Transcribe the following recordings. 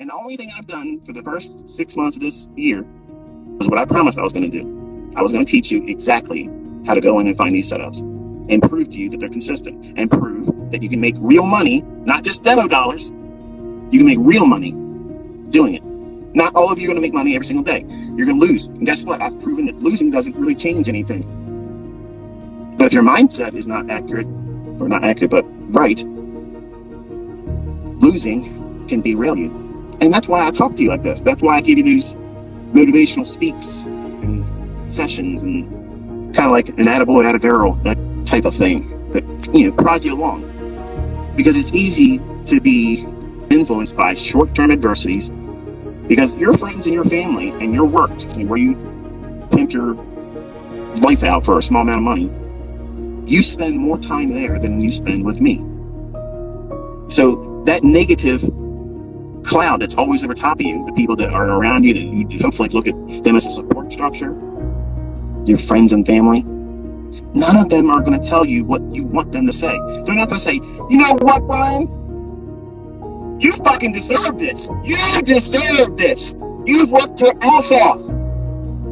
And the only thing I've done for the first 6 months of this year was what I promised I was going to do. I was going to teach you exactly how to go in and find these setups and prove to you that they're consistent and prove that you can make real money, not just demo dollars. You can make real money doing it. Not all of you are going to make money every single day. You're going to lose. And guess what? I've proven that losing doesn't really change anything. But if your mindset is not accurate, or not accurate, but right, losing can derail you. And that's why I talk to you like this. That's why I give you these motivational speaks and sessions and kind of like an attaboy, attagirl, that type of thing that, prods you along. Because it's easy to be influenced by short-term adversities because your friends and your family and your work and where you pimp your life out for a small amount of money, you spend more time there than you spend with me. So that negative cloud that's always over top of you, the people that are around you, that you hopefully look at them as a support structure, your friends and family, none of them are going to tell you what you want them to say. They're not going to say, you know what, Brian? You fucking deserve this. You deserve this. You've worked your ass off.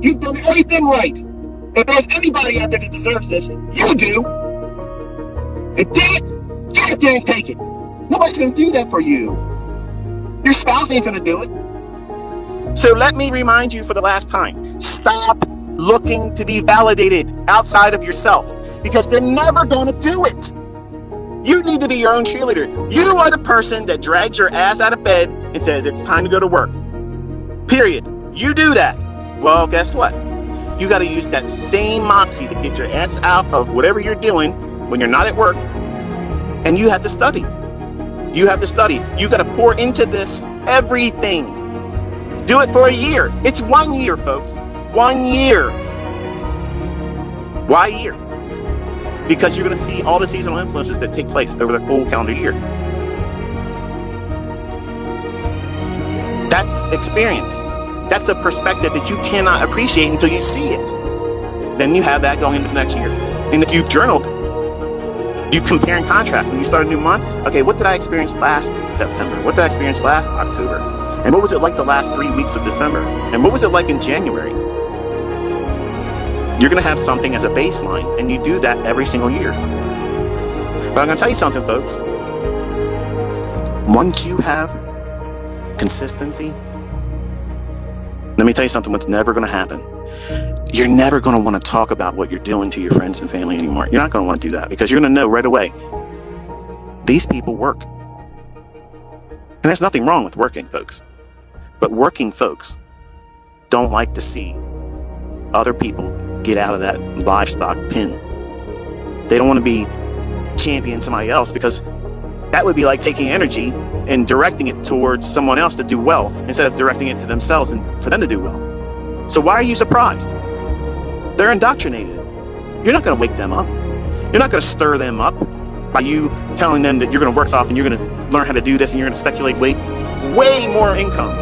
You've done everything right. If there's anybody out there that deserves this, you do. And damn it, get out there and take it. Nobody's going to do that for you. Your spouse ain't going to do it. So let me remind you for the last time. Stop looking to be validated outside of yourself because they're never going to do it. You need to be your own cheerleader. You are the person that drags your ass out of bed and says it's time to go to work. Period. You do that. Well, guess what? You got to use that same moxie to get your ass out of whatever you're doing when you're not at work. And you have to study. You have to study. You got to pour into this everything. Do it for a year. It's 1 year, folks. 1 year. Why a year? Because you're going to see all the seasonal influences that take place over the full calendar year. That's experience. That's a perspective that you cannot appreciate until you see it. Then you have that going into the next year. And if you journaled, you compare and contrast. When you start a new month, okay, what did I experience last September? What did I experience last October? And what was it like the last 3 weeks of December? And what was it like in January? You're going to have something as a baseline, and you do that every single year. But I'm going to tell you something, folks. Once you have consistency, let me tell you something, what's never going to happen. You're never going to want to talk about what you're doing to your friends and family anymore. You're not going to want to do that because you're going to know right away, these people work. And there's nothing wrong with working, folks. But working folks don't like to see other people get out of that livestock pen. They don't want to be championing somebody else because that would be like taking energy and directing it towards someone else to do well instead of directing it to themselves and for them to do well. So why are you surprised? They're indoctrinated. You're not going to wake them up. You're not going to stir them up by you telling them that you're going to work soft and you're going to learn how to do this and you're going to speculate way more income,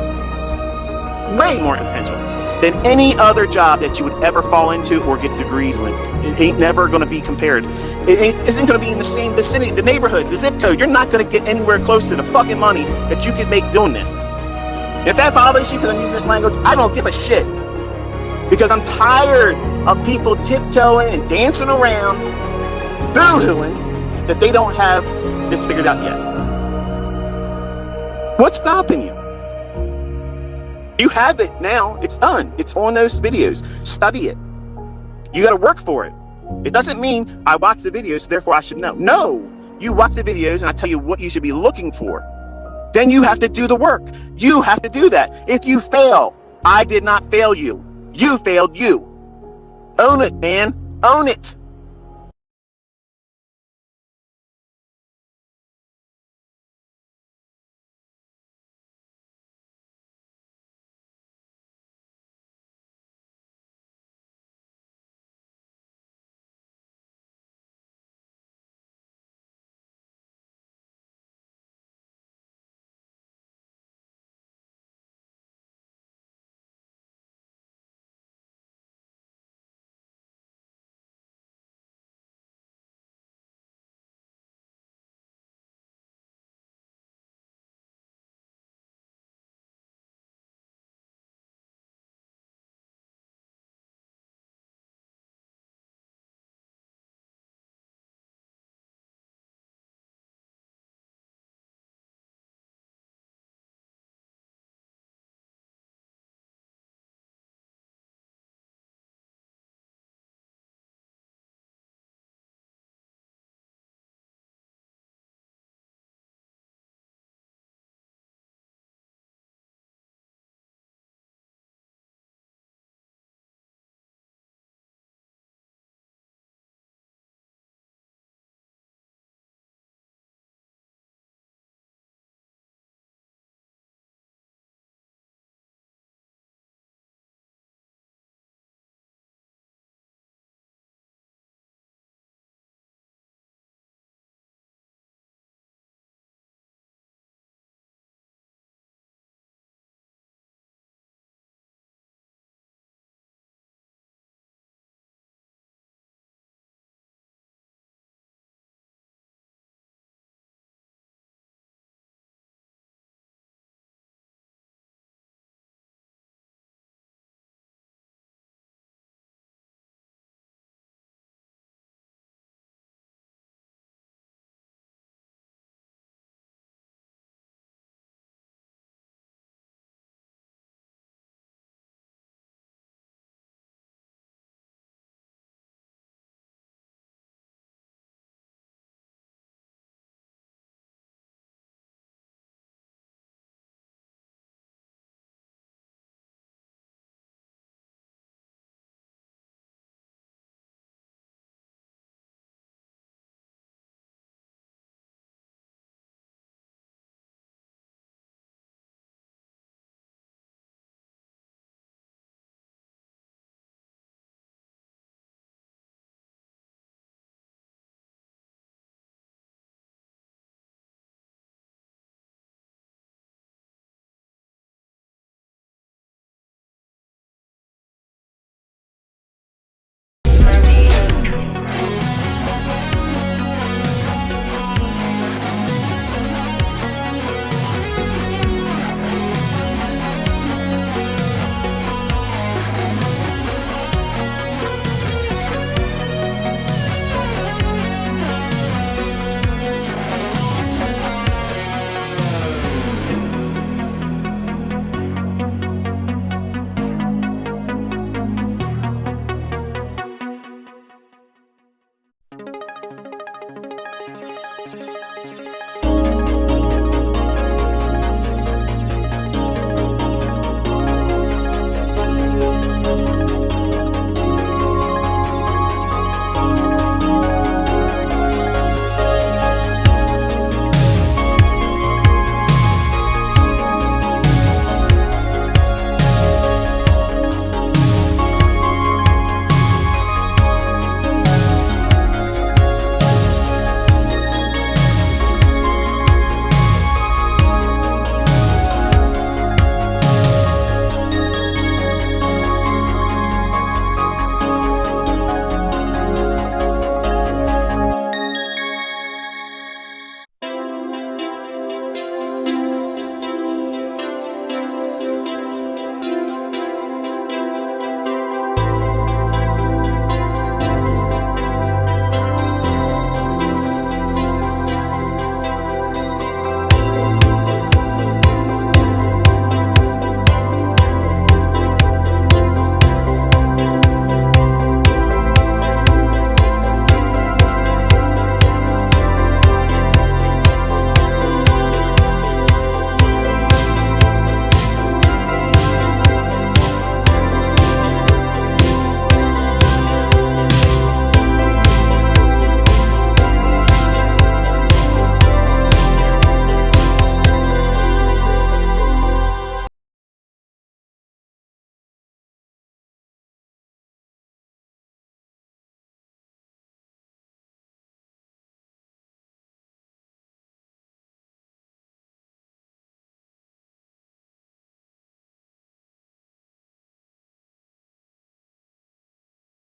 way more potential than any other job that you would ever fall into or get degrees with. It ain't never going to be compared. It isn't going to be in the same vicinity, the neighborhood, the zip code. You're not going to get anywhere close to the fucking money that you could make doing this. If that bothers you because I'm using this language, I don't give a shit. Because I'm tired of people tiptoeing and dancing around, boo-hooing that they don't have this figured out yet. What's stopping you? You have it now. It's done. It's on those videos. Study it. You got to work for it. It doesn't mean I watch the videos, therefore I should know. No, you watch the videos and I tell you what you should be looking for. Then you have to do the work. You have to do that. If you fail, I did not fail you. You failed you. Own it, man. Own it.